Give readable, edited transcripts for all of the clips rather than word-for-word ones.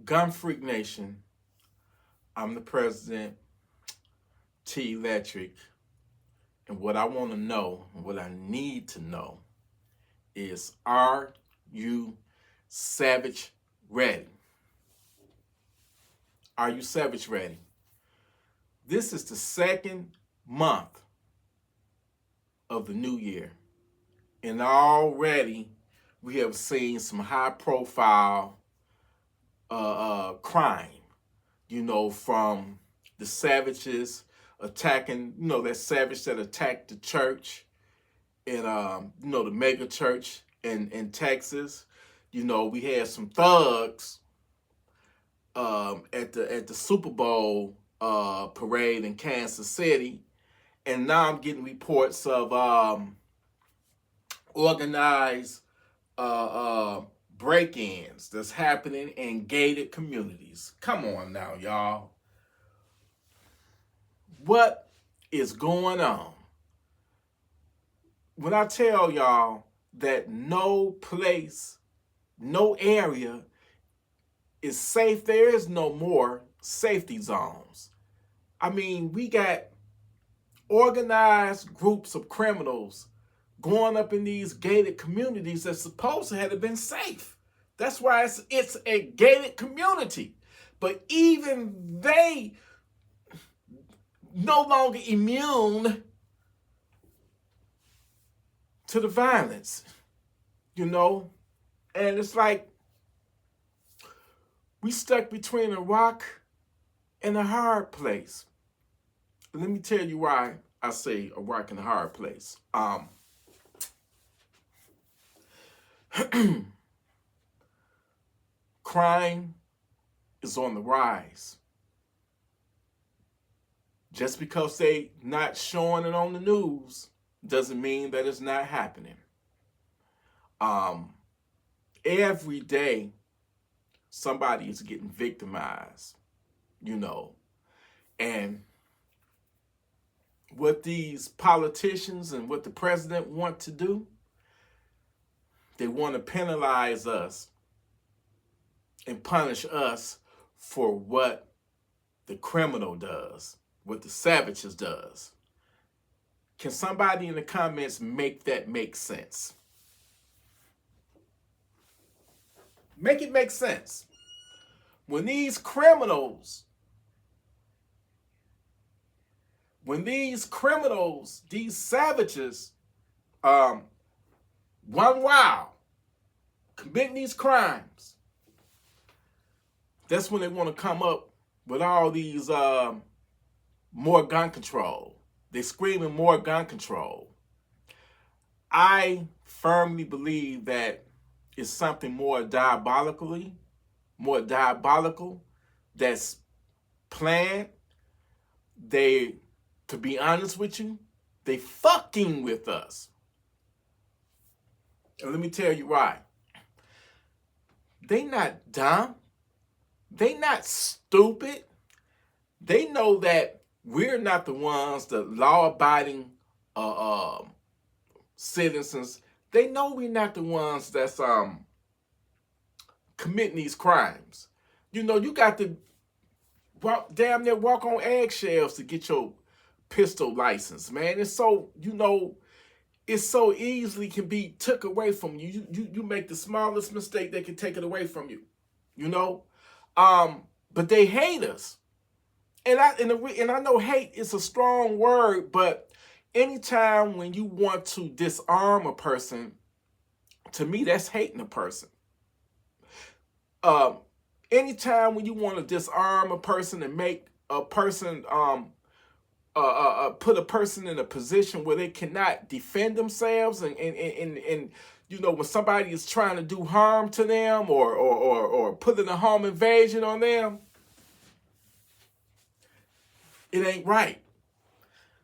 Gunfreak Nation, I'm the president, TElectrik, and what I want to know, what I need to know is, are you savage ready? Are you savage ready? This is the second month of the new year, and already we have seen some high-profile crime, from the savages attacking, that savage that attacked the church and, the mega church in Texas. We had some thugs at the Super Bowl parade in Kansas City. And now I'm getting reports of organized break-ins that's happening in gated communities. Come on now, y'all. What is going on? When I tell y'all that no place, no area is safe, there is no more safety zones. I mean, we got organized groups of criminals going up in these gated communities that's supposed to have been safe. That's why it's a gated community. But even they no longer immune to the violence, And it's like we stuck between a rock and a hard place. Let me tell you why I say a rock and a hard place. Crime is on the rise. Just because they not showing it on the news doesn't mean that it's not happening. Every day somebody is getting victimized, and what these politicians and what the president want to do, they want to penalize us and punish us for what the criminal does, what the savages does. Can somebody in the comments make that make sense? Make it make sense. When these criminals, these savages, run wild, committing these crimes, that's when they want to come up with all these more gun control. They're screaming more gun control. I firmly believe that it's something more diabolical that's planned. To be honest with you, they fucking with us. And let me tell you why. They not dumb. They not stupid. They know that we're not the ones, the law-abiding citizens. They know we're not the ones that's committing these crimes. You got to damn near walk on eggshells to get your pistol license, man. It's so, it so easily can be took away from you. You make the smallest mistake, they can take it away from you. But they hate us. And I know hate is a strong word, but anytime when you want to disarm a person, to me, that's hating a person. Anytime when you want to disarm a person and make a person, put a person in a position where they cannot defend themselves, and when somebody is trying to do harm to them or putting a home invasion on them, it ain't right.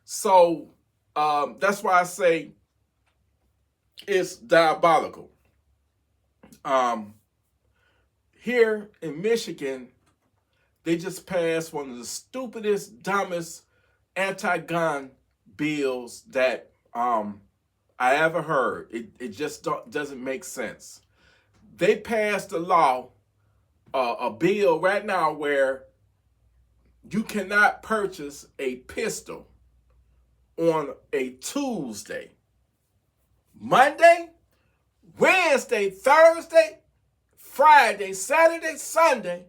So that's why I say it's diabolical. Here in Michigan, they just passed one of the stupidest, dumbest anti-gun bills that I ever heard. It just doesn't make sense. They passed a law a bill right now where you cannot purchase a pistol on a Tuesday, Monday, Wednesday, Thursday, Friday, Saturday, Sunday,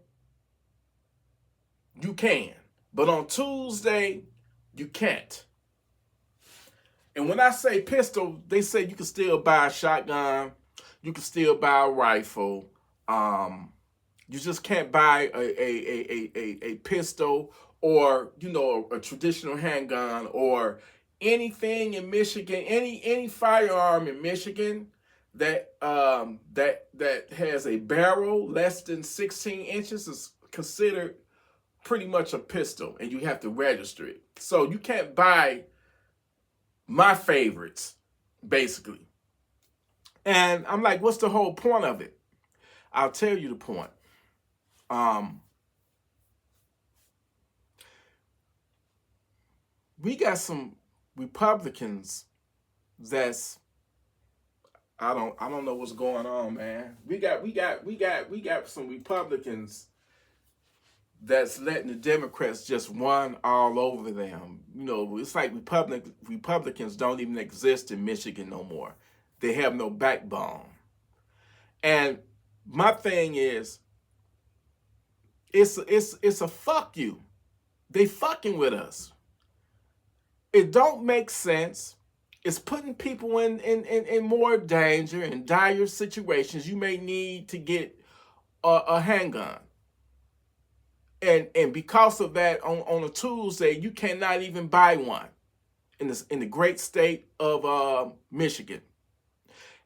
you can. But on Tuesday, you can't. And when I say pistol, they say you can still buy a shotgun, you can still buy a rifle. You just can't buy a pistol or, you know, a traditional handgun or anything in Michigan, any firearm in Michigan that that has a barrel less than 16 inches is considered pretty much a pistol, and you have to register it. So you can't buy my favorites, basically. And I'm like, what's the whole point of it? I'll tell you the point. We got some Republicans that's I don't know what's going on, man. We got some Republicans that's letting the Democrats just run all over them. You know, it's like Republicans don't even exist in Michigan no more. They have no backbone. And my thing is, it's a fuck you. They fucking with us. It don't make sense. It's putting people in more danger, in dire situations. You may need to get a handgun. And because of that, on a Tuesday, you cannot even buy one in the great state of Michigan.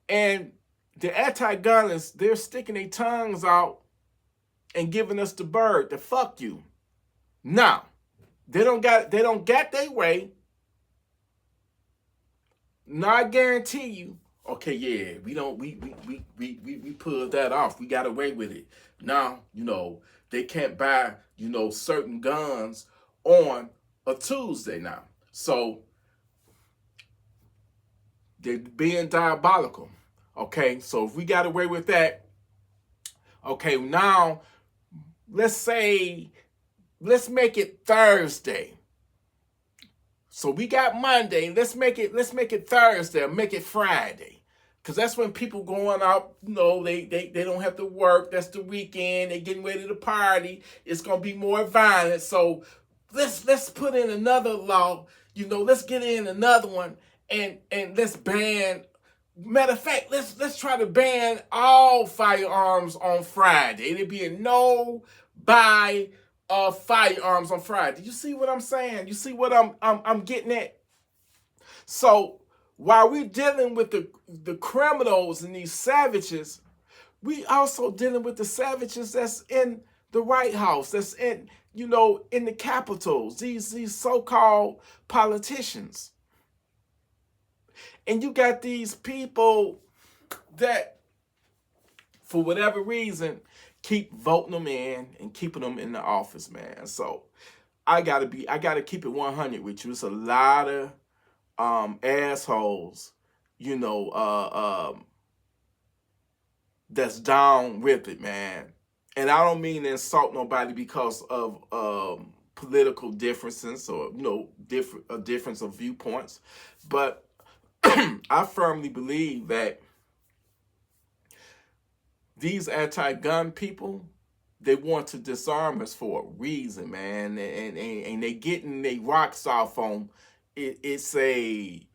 And the anti-gunners, they're sticking their tongues out and giving us the bird to fuck you. Now, they don't get their way. Now I guarantee you, okay, yeah, we pulled that off. We got away with it. Now, you know, they can't buy, you know, certain guns on a Tuesday now. So they're being diabolical. Okay, so if we got away with that, okay, now let's make it Thursday. So we got Monday. Let's make it Thursday or make it Friday. Because that's when people going out, you know, they don't have to work. That's the weekend. They getting ready to party. It's going to be more violent. So let's put in another law. You know, let's get in another one and let's ban. Matter of fact, let's try to ban all firearms on Friday. There be a no buy firearms on Friday. You see what I'm saying? You see what I'm getting at? So while we're dealing with the criminals and these savages, we also dealing with the savages that's in the White House, that's in, you know, in the capitals, these so-called politicians. And you got these people that, for whatever reason, keep voting them in and keeping them in the office, man. So I gotta keep it 100 with you. It's a lot of assholes, you know, that's down with it, man. And I don't mean to insult nobody because of political differences or, you know, a difference of viewpoints, but I firmly believe that these anti-gun people, they want to disarm us for a reason, man. And they getting their rocks off on it. It's a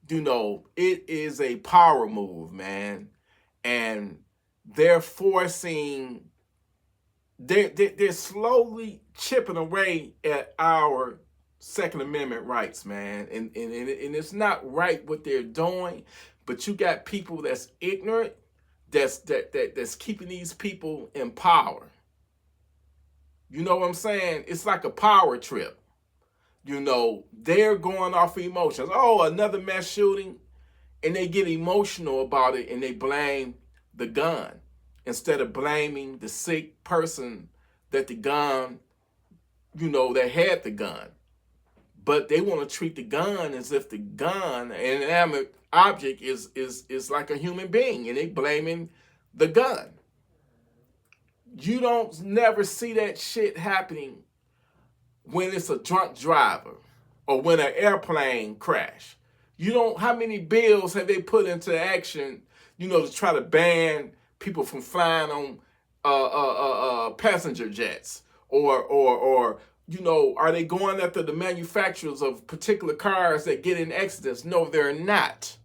you know, it is a power move, man. And they're forcing, they're slowly chipping away at our Second Amendment rights, man. And it's not right what they're doing, but you got people that's ignorant, that's keeping these people in power. You know what I'm saying? It's like a power trip. You know, they're going off of emotions. Oh, another mass shooting. And they get emotional about it and they blame the gun instead of blaming the sick person that the gun, you know, that had the gun. But they want to treat the gun as if the gun, an inanimate object, is like a human being, and they blaming the gun. You don't never see that shit happening when it's a drunk driver or when an airplane crash. You don't, how many bills have they put into action, to try to ban people from flying on passenger jets? Or are they going after the manufacturers of particular cars that get in accidents? No, they're not.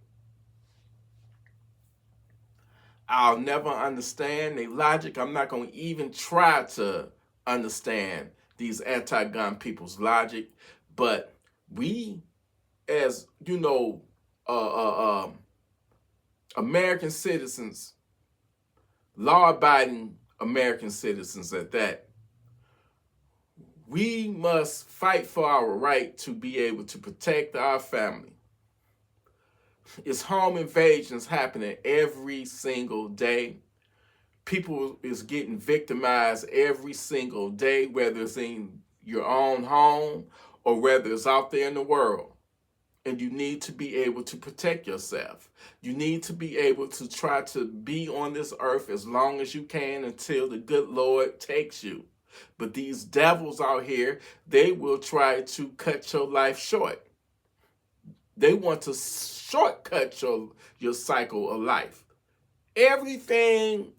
I'll never understand their logic. I'm not going to even try to understand these anti-gun people's logic. But we, as American citizens, law-abiding American citizens at that, we must fight for our right to be able to protect our family. It's home invasions happening every single day. People is getting victimized every single day, whether it's in your own home or whether it's out there in the world. And you need to be able to protect yourself. You need to be able to try to be on this earth as long as you can until the good Lord takes you. But these devils out here, they will try to cut your life short. They want to shortcut your cycle of life. Everything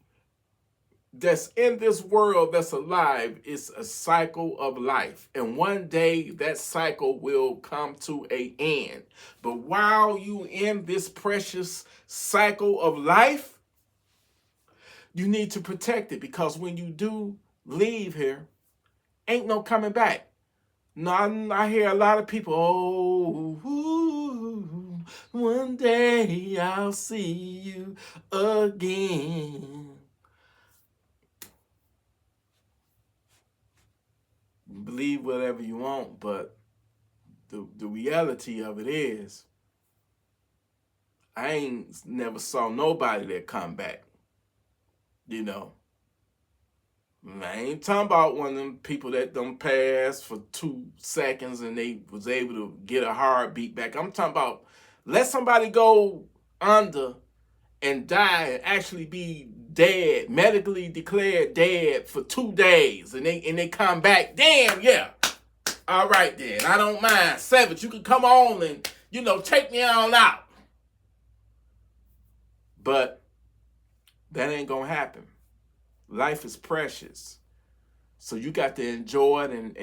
that's in this world that's alive is a cycle of life. And one day that cycle will come to an end. But while you in this precious cycle of life, you need to protect it, because when you do leave here, ain't no coming back. No, I hear a lot of people, one day I'll see you again. Believe whatever you want, but the reality of it is, I ain't never saw nobody that come back. I ain't talking about one of them people that don't pass for 2 seconds and they was able to get a heartbeat back. I'm talking about let somebody go under and die and actually be dead, medically declared dead for 2 days, and they come back. Damn, yeah. All right then, I don't mind. Savage, you can come on and take me on out. But that ain't gonna happen. Life is precious. So you got to enjoy it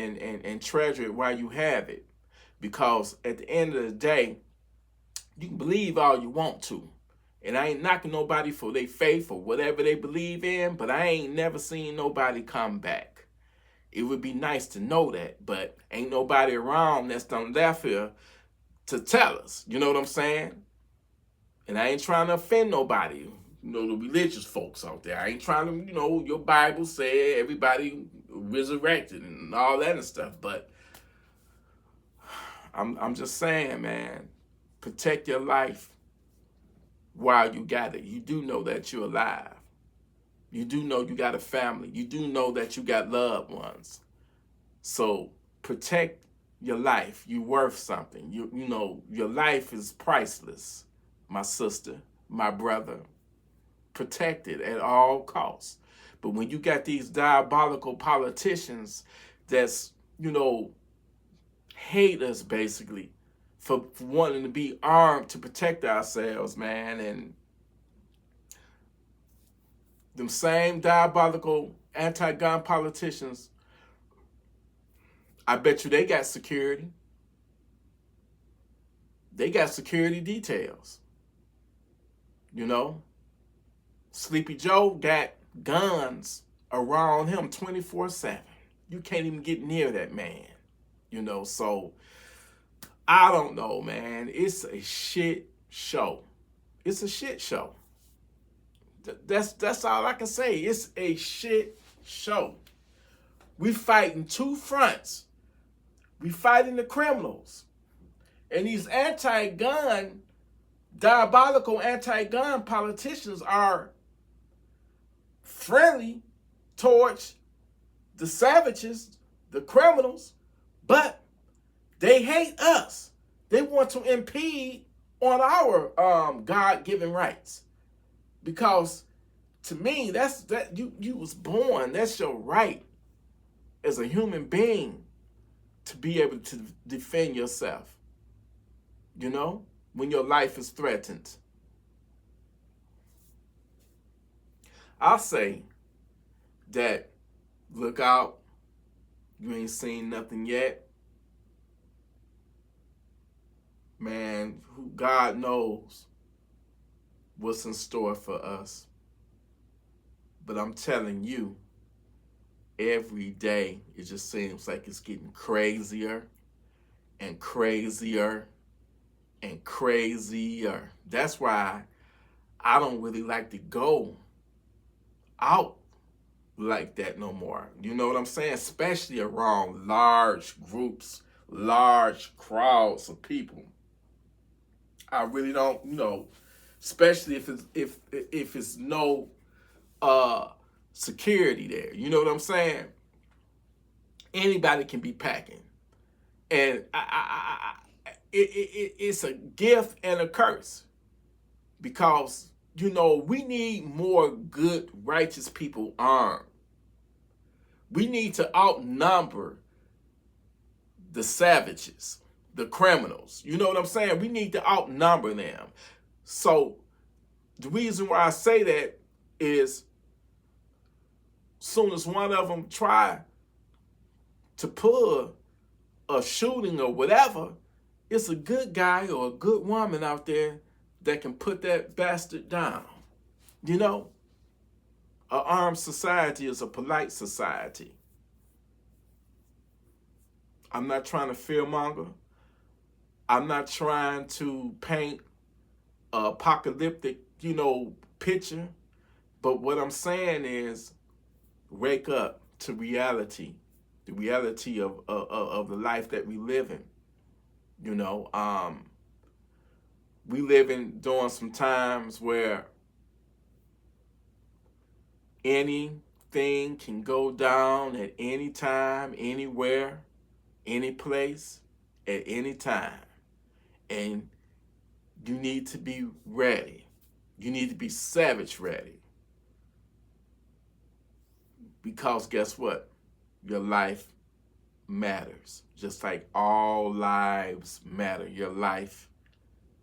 and treasure it while you have it. Because at the end of the day, you can believe all you want to. And I ain't knocking nobody for their faith or whatever they believe in, but I ain't never seen nobody come back. It would be nice to know that, but ain't nobody around that's done left here to tell us. You know what I'm saying? And I ain't trying to offend nobody. The religious folks out there. I ain't trying to, your Bible said everybody resurrected and all that and stuff. But I'm just saying, man, protect your life while you got it. You do know that you're alive. You do know you got a family. You do know that you got loved ones. So protect your life. You're worth something. Your life is priceless, my sister, my brother. Protect it at all costs. But when you got these diabolical politicians that's, hate us basically for wanting to be armed to protect ourselves, man, and them same diabolical anti-gun politicians, I bet you they got security. They got security details. Sleepy Joe got guns around him 24/7. You can't even get near that man. So I don't know, man. It's a shit show. It's a shit show. That's all I can say. It's a shit show. We fighting 2 fronts. We fighting the criminals. And these diabolical anti-gun politicians are friendly towards the savages, the criminals, but they hate us. They want to impede on our God-given rights. Because To me, that you was born. That's your right as a human being to be able to defend yourself. You know, when your life is threatened. I'll say that look out. You ain't seen nothing yet. Man, God knows what's in store for us. But I'm telling you, every day it just seems like it's getting crazier and crazier and crazier. That's why I don't really like to go out like that no more. You know what I'm saying? Especially around large groups, large crowds of people. I really don't, especially if it's no security there. You know what I'm saying? Anybody can be packing, and it's a gift and a curse because we need more good, righteous people armed. We need to outnumber the savages, the criminals. You know what I'm saying? We need to outnumber them. So the reason why I say that is soon as one of them try to pull a shooting or whatever, it's a good guy or a good woman out there that can put that bastard down. You know, an armed society is a polite society. I'm not trying to fearmonger. I'm not trying to paint an apocalyptic, picture. But what I'm saying is wake up to reality, the reality of the life that we live in. We live in during some times where anything can go down at any time, anywhere, any place, at any time. And you need to be ready. You need to be savage ready. Because guess what? Your life matters. Just like all lives matter. Your life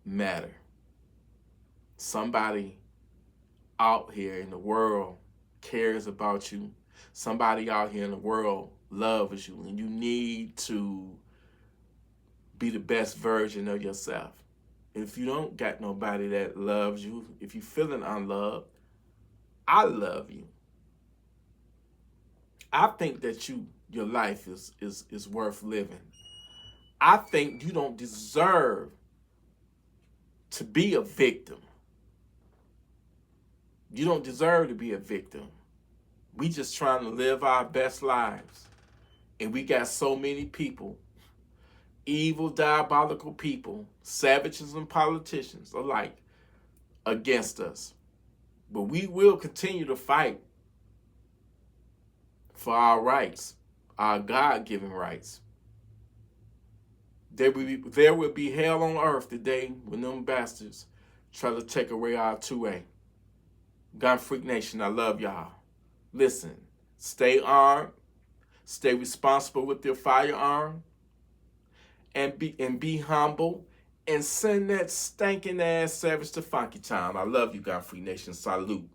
matter. Somebody out here in the world cares about you. Somebody out here in the world loves you. And you need to be the best version of yourself. If you don't got nobody that loves you, if you're feeling unloved, I love you. I think that your life is worth living. I think you don't deserve to be a victim. You don't deserve to be a victim. We just trying to live our best lives. And we got so many people, evil, diabolical people, savages and politicians alike, against us. But we will continue to fight for our rights, our God-given rights. There will be hell on earth the day when them bastards try to take away our 2A. Gunfreak Nation, I love y'all. Listen, stay armed, stay responsible with your firearm, and be humble, and send that stinking ass savage to Funky Town. I love you, Gunfreak Nation. Salute.